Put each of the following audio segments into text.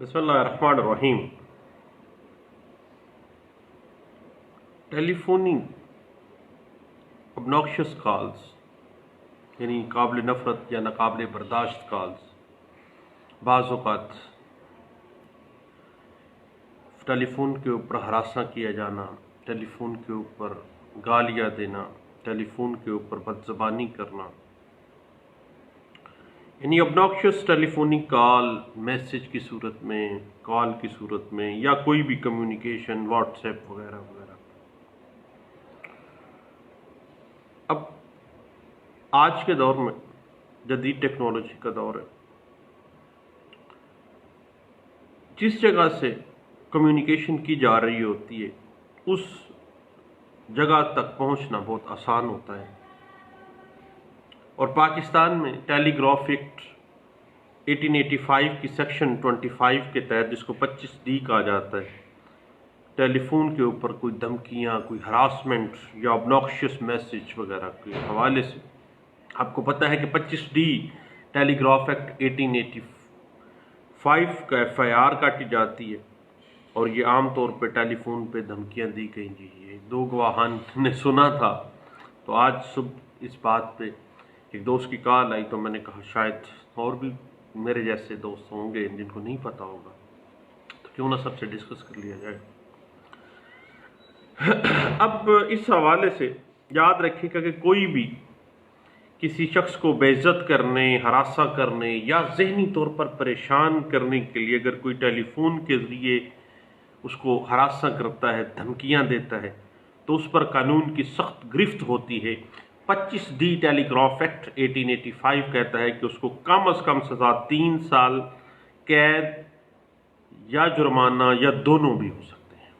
بسم اللہ الرحمن الرحیم۔ ٹیلی فوننگ obnoxious کالز یعنی قابل نفرت یا ناقابل برداشت کالز، بعض اوقات ٹیلی فون کے اوپر ہراساں کیا جانا، ٹیلی فون کے اوپر گالیاں دینا، ٹیلی فون کے اوپر بدزبانی کرنا، یعنی obnoxious ٹیلی فوننگ کال، میسج کی صورت میں، کال کی صورت میں، یا کوئی بھی کمیونیکیشن واٹس ایپ وغیرہ وغیرہ۔ اب آج کے دور میں جدید ٹیکنالوجی کا دور ہے، جس جگہ سے کمیونیکیشن کی جا رہی ہوتی ہے اس جگہ تک پہنچنا بہت آسان ہوتا ہے، اور پاکستان میں ٹیلی گراف ایکٹ 1885 کی سیکشن 25 کے تحت، جس کو 25D کہا جاتا ہے، ٹیلی فون کے اوپر کوئی دھمکیاں، کوئی ہراسمنٹ یا obnoxious میسج وغیرہ کے حوالے سے، آپ کو پتہ ہے کہ 25D ٹیلی گراف ایکٹ 1885 کا FIR کاٹی جاتی ہے، اور یہ عام طور پہ ٹیلی فون پہ دھمکیاں دی گئی جی۔ یہ دو گواہان نے سنا تھا، تو آج صبح اس بات پہ ایک دوست کی کال آئی، تو میں نے کہا شاید اور بھی میرے جیسے دوست ہوں گے جن کو نہیں پتہ ہوگا، تو کیوں نہ سب سے ڈسکس کر لیا جائے۔ اب اس حوالے سے یاد رکھیے گا کہ کوئی بھی کسی شخص کو بے عزت کرنے، ہراساں کرنے یا ذہنی طور پر پریشان کرنے کے لیے اگر کوئی ٹیلی فون کے ذریعے اس کو ہراساں کرتا ہے، دھمکیاں دیتا ہے، تو اس پر قانون کی سخت گرفت ہوتی ہے۔ 25D ٹیلی گراف ایکٹ 1885 کہتا ہے کہ اس کو کم از کم سزا 3 سال قید یا جرمانہ یا دونوں بھی ہو سکتے ہیں۔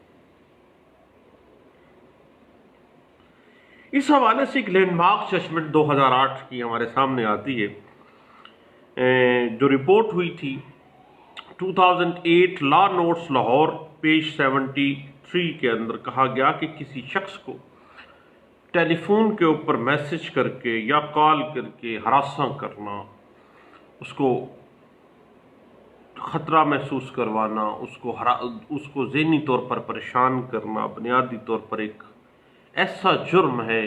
اس حوالے سے ایک لینڈ مارک ججمنٹ 2008 کی ہمارے سامنے آتی ہے، جو رپورٹ ہوئی تھی 2008 لا نوٹس لاہور پیج 73 کے اندر کہا گیا کہ کسی شخص کو ٹیلی فون کے اوپر میسج کر کے یا کال کر کے ہراساں کرنا، اس کو خطرہ محسوس کروانا، اس کو ذہنی طور پر پریشان کرنا، بنیادی طور پر ایک ایسا جرم ہے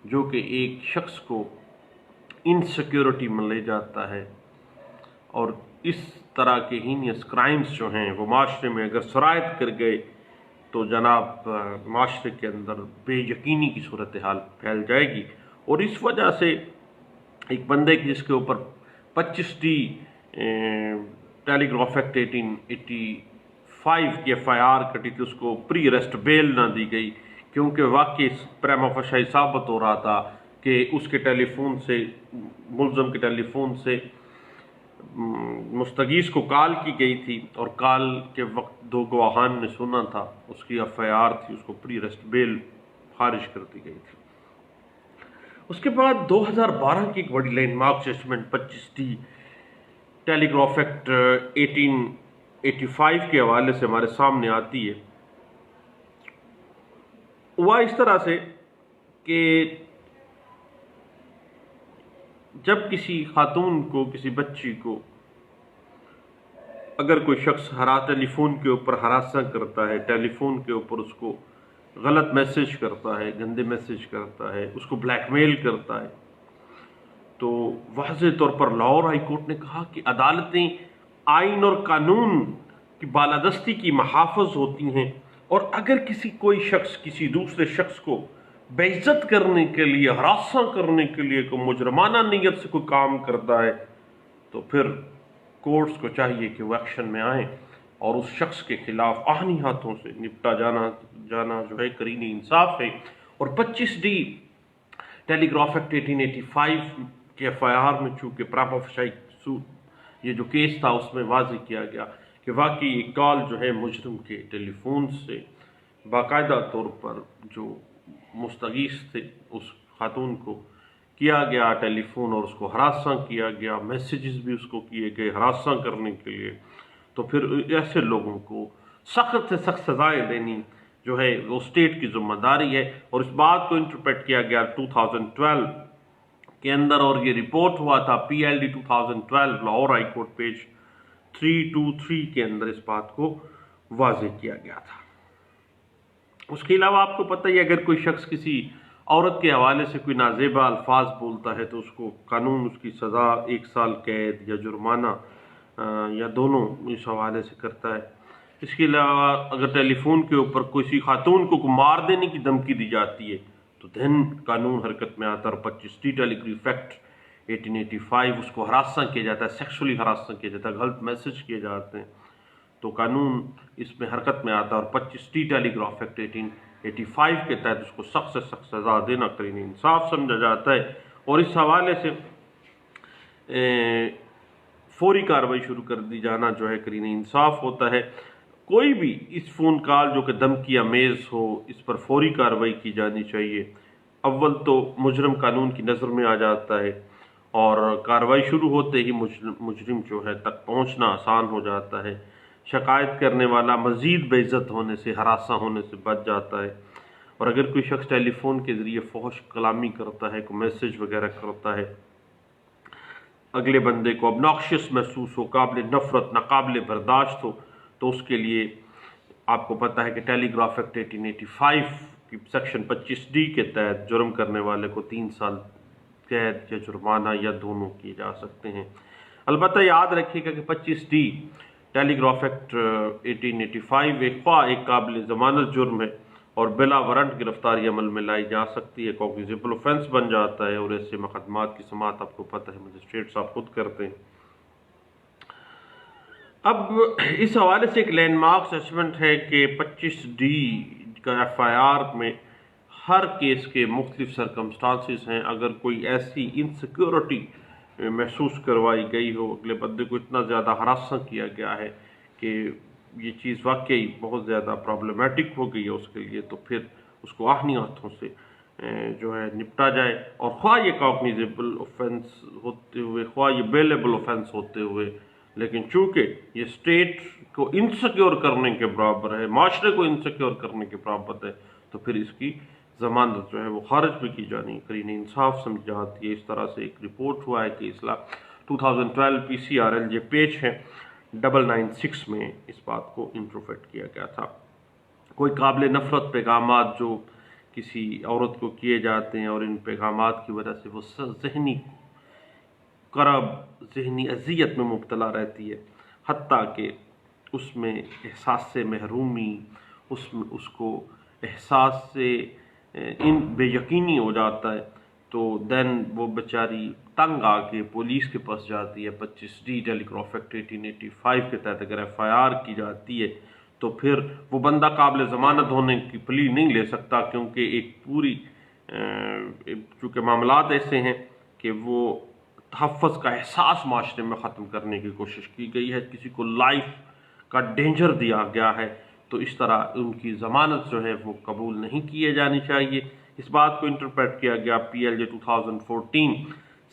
جو کہ ایک شخص کو انسیکیورٹی میں لے جاتا ہے، اور اس طرح کے ہینیس کرائمز جو ہیں وہ معاشرے میں اگر سرایت کر گئے تو جناب معاشرے کے اندر بے یقینی کی صورتحال پھیل جائے گی۔ اور اس وجہ سے ایک بندے کی جس کے اوپر 25D ٹیلی گراف ایکٹ 1885 کی FIR کٹی تھی، اس کو پری اریسٹ بیل نہ دی گئی، کیونکہ واقعی پریما فشائی ثابت ہو رہا تھا کہ اس کے ٹیلی فون سے، ملزم کے ٹیلی فون سے مستغیث کو کال کی گئی تھی، اور کال کے وقت دو گواہان نے سنا تھا، اس کی FIR تھی، اس کو پری اریسٹ بیل خارج کر دی گئی تھی۔ اس کے بعد 2012 کی ایک بڑی لینڈ مارک ججمنٹ 25D ٹیلی گراف ایکٹ 1885 کے حوالے سے ہمارے سامنے آتی ہے۔ ہوا اس طرح سے کہ جب کسی خاتون کو، کسی بچی کو اگر کوئی شخص ٹیلی فون کے اوپر ہراساں کرتا ہے، ٹیلی فون کے اوپر اس کو غلط میسج کرتا ہے، گندے میسج کرتا ہے، اس کو بلیک میل کرتا ہے، تو واضح طور پر لاہور ہائی کورٹ نے کہا کہ عدالتیں آئین اور قانون کی بالادستی کی محافظ ہوتی ہیں، اور اگر کوئی شخص کسی دوسرے شخص کو بے عزت کرنے کے لیے، ہراساں کرنے کے لیے کوئی مجرمانہ نیت سے کوئی کام کرتا ہے، تو پھر کورٹس کو چاہیے کہ وہ ایکشن میں آئیں اور اس شخص کے خلاف آہنی ہاتھوں سے نپٹا جانا جو ہے قرین انصاف ہے۔ اور 25D ٹیلی گراف ایکٹ 1885 کے FIR میں چونکہ پراپا فشائی یہ جو کیس تھا اس میں واضح کیا گیا کہ واقعی ایک کال جو ہے مجرم کے ٹیلی فون سے باقاعدہ طور پر جو مستغیث تھے اس خاتون کو کیا گیا ٹیلی فون، اور اس کو ہراساں کیا گیا، میسیجز بھی اس کو کیے گئے ہراساں کرنے کے لیے، تو پھر ایسے لوگوں کو سخت سے سخت سزائیں دینی جو ہے وہ اسٹیٹ کی ذمہ داری ہے۔ اور اس بات کو انٹرپریٹ کیا گیا 2012 کے اندر، اور یہ رپورٹ ہوا تھا PLD 2012 Lahore high court page 323 کے اندر اس بات کو واضح کیا گیا تھا۔ اس کے علاوہ آپ کو پتہ ہی اگر کوئی شخص کسی عورت کے حوالے سے کوئی نازیبا الفاظ بولتا ہے تو اس کو قانون اس کی سزا 1 سال قید یا جرمانہ یا دونوں اس حوالے سے کرتا ہے۔ اس کے علاوہ اگر ٹیلی فون کے اوپر کسی خاتون کو مار دینے کی دھمکی دی جاتی ہے تو دین قانون حرکت میں آتا ہے، اور 25D ٹیلی گراف ایکٹ 1885 اس کو ہراساں کیا جاتا ہے، سیکسولی ہراساں کیا جاتا ہے، غلط میسج کیے جاتے ہیں تو قانون اس میں حرکت میں آتا ہے، اور 25D ٹیلی گراف ایکٹ 1885 کے تحت اس کو سخت سے سخت سزا دینا قرین انصاف سمجھا جاتا ہے، اور اس حوالے سے فوری کارروائی شروع کر دی جانا جو ہے قرین انصاف ہوتا ہے۔ کوئی بھی اس فون کال جو کہ دھمکی امیز ہو اس پر فوری کارروائی کی جانی چاہیے۔ اول تو مجرم قانون کی نظر میں آ جاتا ہے، اور کارروائی شروع ہوتے ہی مجرم جو ہے تک پہنچنا آسان ہو جاتا ہے۔ شکایت کرنے والا مزید بے عزت ہونے سے، ہراساں ہونے سے بچ جاتا ہے، اور اگر کوئی شخص ٹیلی فون کے ذریعے فحش کلامی کرتا ہے، کوئی میسج وغیرہ کرتا ہے، اگلے بندے کو obnoxious محسوس ہو، قابل نفرت، ناقابل برداشت ہو، تو اس کے لیے آپ کو پتہ ہے کہ ٹیلی گراف ایکٹ 1885 کی سیکشن 25D کے تحت جرم کرنے والے کو 3 سال قید یا جرمانہ یا دونوں کیے جا سکتے ہیں۔ البتہ یاد رکھیے گا کہ 25D ٹیلی گراف ایکٹ 1885 ایک قابل ضمانت جرم ہے، اور بلا وارنٹ گرفتاری عمل میں لائی جا سکتی ہے، کوگنیزیبل اوفینس بن جاتا ہے، اور ایسے مقدمات کی سماعت آپ کو پتہ ہے مجسٹریٹ صاحب خود کرتے ہیں۔ اب اس حوالے سے ایک لینڈ مارک ججمنٹ ہے کہ 25D کا FIR میں ہر کیس کے مختلف سرکمسٹانسز ہیں۔ اگر کوئی ایسی انسیکیورٹی محسوس کروائی گئی ہو، اگلے بندے کو اتنا زیادہ ہراساں کیا گیا ہے کہ یہ چیز واقعی بہت زیادہ پرابلمیٹک ہو گئی ہے اس کے لیے، تو پھر اس کو آہنی ہاتھوں سے جو ہے نپٹا جائے، اور خواہ یہ کاگنیزیبل اوفینس ہوتے ہوئے، خواہ یہ بیلیبل اوفینس ہوتے ہوئے، لیکن چونکہ یہ اسٹیٹ کو انسیکیور کرنے کے برابر ہے، معاشرے کو انسیکیور کرنے کے برابر ہے، تو پھر اس کی ضمانت جو ہے وہ خارج بھی کی جانی قرین انصاف سمجھ جاتی ہے۔ اس طرح سے ایک رپورٹ ہوا ہے کہ اصلاح 2012 PCRLJ پیج ہے 996 میں اس بات کو انٹروفیٹ کیا گیا تھا۔ کوئی قابل نفرت پیغامات جو کسی عورت کو کیے جاتے ہیں، اور ان پیغامات کی وجہ سے وہ ذہنی کرب، ذہنی اذیت میں مبتلا رہتی ہے، حتیٰ کہ اس میں احساس سے محرومی، اس کو احساس سے بے یقینی ہو جاتا ہے، تو دین وہ بیچاری تنگ آ کے پولیس کے پاس جاتی ہے۔ 25D ٹیلی گراف ایکٹ 1885 کے تحت اگر FIR کی جاتی ہے تو پھر وہ بندہ قابل ضمانت ہونے کی پلی نہیں لے سکتا، کیونکہ ایک پوری چونکہ معاملات ایسے ہیں کہ وہ تحفظ کا احساس معاشرے میں ختم کرنے کی کوشش کی گئی ہے، کسی کو لائف کا ڈینجر دیا گیا ہے، تو اس طرح ان کی ضمانت جو ہے وہ قبول نہیں کیے جانی چاہیے۔ اس بات کو انٹرپریٹ کیا گیا PLJ 2014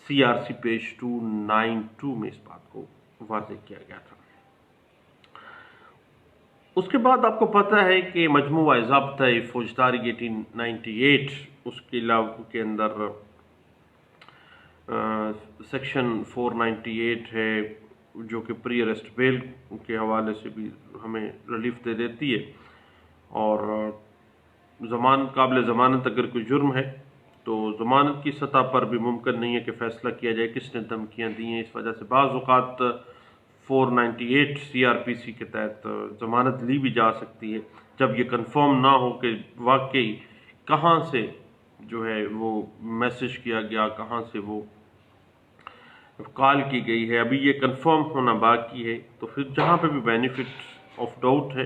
CRC پیج 292 میں اس بات کو واضح کیا گیا تھا۔ اس کے بعد آپ کو پتہ ہے کہ مجموعہ ضابطۂ فوجداری 1898 اس کے علاوہ کے اندر سیکشن 498 ہے، جو کہ پری اریسٹ بیل کے حوالے سے بھی ہمیں ریلیف دے دیتی ہے، اور قابل ضمانت اگر کوئی جرم ہے تو ضمانت کی سطح پر بھی ممکن نہیں ہے کہ فیصلہ کیا جائے کس نے دھمکیاں دی ہیں۔ اس وجہ سے بعض اوقات 498 CRPC کے تحت ضمانت لی بھی جا سکتی ہے، جب یہ کنفرم نہ ہو کہ واقعی کہاں سے جو ہے وہ میسج کیا گیا، کہاں سے وہ کال کی گئی ہے، ابھی یہ کنفرم ہونا باقی ہے۔ تو پھر جہاں پہ بھی بینیفٹ آف ڈاؤٹ ہے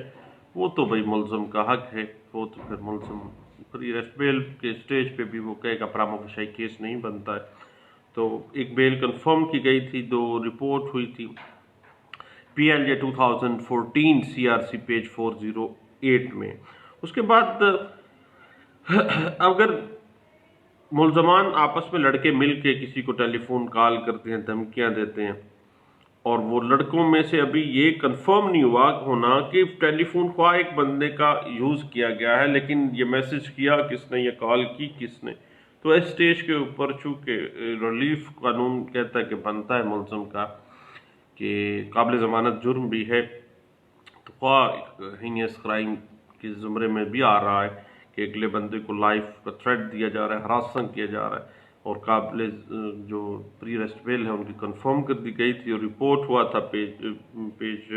وہ تو بھائی ملزم کا حق ہے، وہ تو پھر ملزم پری اریسٹ بیل کے سٹیج پہ بھی وہ کہے گا پرامہ فشائی کیس نہیں بنتا ہے۔ تو ایک بیل کنفرم کی گئی تھی، 2 رپورٹ ہوئی تھی PLJ 2014 CRC پیج 408 میں۔ اس کے بعد اگر ملزمان آپس میں لڑکے مل کے کسی کو ٹیلی فون کال کرتے ہیں، دھمکیاں دیتے ہیں، اور وہ لڑکوں میں سے ابھی یہ کنفرم نہیں ہوا ہونا کہ ٹیلی فون خواہ ایک بندے کا یوز کیا گیا ہے، لیکن یہ میسج کیا کس نے، یہ کال کی کس نے، تو اس سٹیج کے اوپر چونکہ ریلیف قانون کہتا ہے کہ بنتا ہے ملزم کا کہ قابل ضمانت جرم بھی ہے، تو خواہ ہینیس کرائم کے زمرے میں بھی آ رہا ہے کہ اگلے بندے کو لائف کا تھریٹ دیا جا رہا ہے، ہراسنگ کیا جا رہا ہے، اور قابل جو پری ریسٹ بیل ہے ان کی کنفرم کر دی گئی تھی، اور رپورٹ ہوا تھا پیج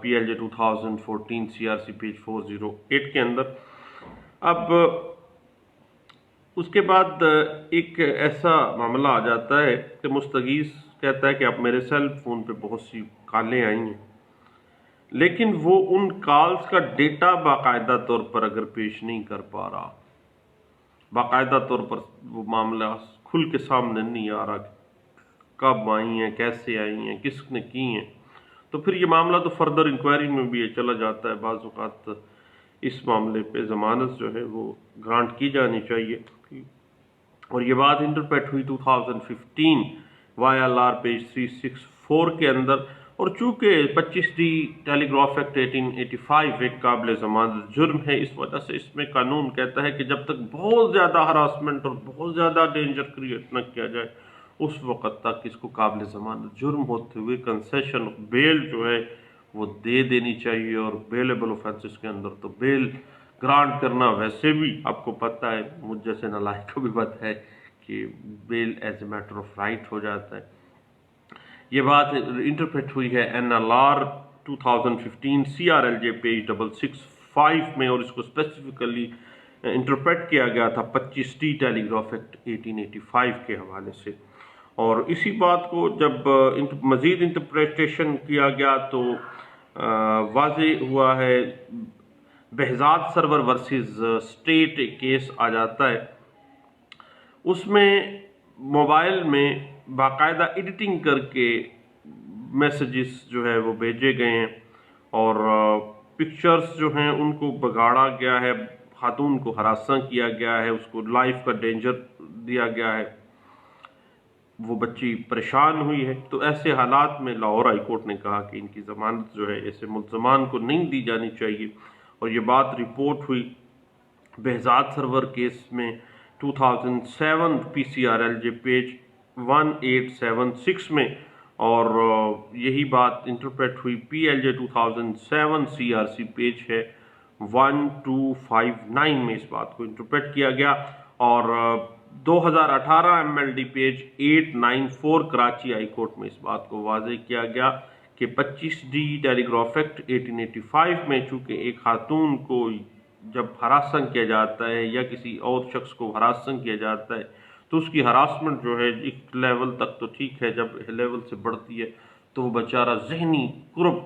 PLJ 2014 CRC پیج 408 کے اندر۔ اب اس کے بعد ایک ایسا معاملہ آ جاتا ہے کہ مستغیث کہتا ہے کہ اب میرے سیل فون پہ بہت سی کالیں آئی ہیں، لیکن وہ ان کالز کا ڈیٹا باقاعدہ طور پر اگر پیش نہیں کر پا رہا، باقاعدہ طور پر وہ معاملہ کھل کے سامنے نہیں آ رہا کہ کب آئی ہیں، کیسے آئی ہیں، کس نے کی ہیں، تو پھر یہ معاملہ تو فردر انکوائری میں بھی یہ چلا جاتا ہے۔ بعض اوقات اس معاملے پہ ضمانت جو ہے وہ گرانٹ کی جانی چاہیے، اور یہ بات انٹرپریٹ ہوئی 2015 YLR پیج 364 کے اندر، اور چونکہ 25D ٹیلی گراف ایکٹ 1885 ایک قابل ضمانت جرم ہے، اس وجہ سے اس میں قانون کہتا ہے کہ جب تک بہت زیادہ ہراسمنٹ اور بہت زیادہ ڈینجر کریٹ نہ کیا جائے اس وقت تک اس کو قابل ضمانت جرم ہوتے ہوئے کنسیشن بیل جو ہے وہ دے دینی چاہیے، اور بیلیبل اوفینسز کے اندر تو بیل گرانٹ کرنا ویسے بھی آپ کو پتہ ہے، مجھ جیسے نالائق کو بھی پتہ ہے کہ bail is a matter of right ہو جاتا ہے۔ یہ بات انٹرپریٹ ہوئی ہے NLR 2015 CRLJ پیج 665 میں، اور اس کو اسپیسیفکلی انٹرپریٹ کیا گیا تھا 25D ٹیلی گراف ایکٹ 1885 کے حوالے سے، اور اسی بات کو جب مزید انٹرپریٹیشن کیا گیا تو واضح ہوا ہے، بہزاد سرور ورسز اسٹیٹ ایک کیس آ جاتا ہے، اس میں موبائل میں باقاعدہ ایڈیٹنگ کر کے میسیجز جو ہے وہ بھیجے گئے ہیں، اور پکچرز جو ہیں ان کو بگاڑا گیا ہے، خاتون کو ہراساں کیا گیا ہے، اس کو لائف کا ڈینجر دیا گیا ہے، وہ بچی پریشان ہوئی ہے۔ تو ایسے حالات میں لاہور ہائی کورٹ نے کہا کہ ان کی ضمانت جو ہے ایسے ملزمان کو نہیں دی جانی چاہیے، اور یہ بات رپورٹ ہوئی بہزاد سرور کیس میں 2007 PCRLJ پیج 1876 میں، اور یہی بات انٹرپریٹ ہوئی PLJ 2007 CRC پیج ہے 1259 میں، اس بات کو انٹرپریٹ کیا گیا، اور 2018 MLD page 894 Karachi high court میں اس بات کو واضح کیا گیا کہ 25D ٹیلی گراف ایکٹ 1885 میں چونکہ ایک خاتون کو جب ہراسنگ کیا جاتا ہے یا کسی اور شخص کو ہراسنگ کیا جاتا ہے تو اس کی ہراسمنٹ جو ہے ایک لیول تک تو ٹھیک ہے، جب لیول سے بڑھتی ہے تو وہ بیچارہ ذہنی کرب،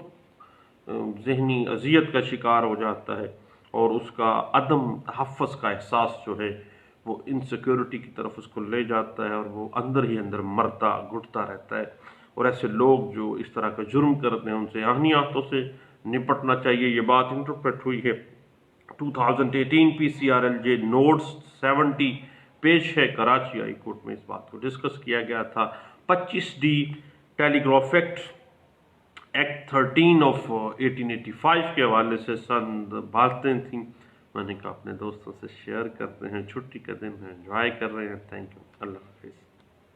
ذہنی اذیت کا شکار ہو جاتا ہے، اور اس کا عدم تحفظ کا احساس جو ہے وہ انسیکیورٹی کی طرف اس کو لے جاتا ہے، اور وہ اندر ہی اندر مرتا گھٹتا رہتا ہے، اور ایسے لوگ جو اس طرح کا جرم کرتے ہیں ان سے آہنی ہاتھوں سے نپٹنا چاہیے۔ یہ بات انٹرپریٹ ہوئی ہے 2018 PCRLJ نوٹس 70 پیش ہے کراچی ہائی کورٹ میں، اس بات کو ڈسکس کیا گیا تھا 25D tele graph act 13 of 1885 کے حوالے سے چند باتیں تھیں، میں نے کہا اپنے دوستوں سے شیئر کرتے ہیں، چھٹی کا دن ہے، انجوائے کر رہے ہیں۔ تھینک یو، اللہ حافظ۔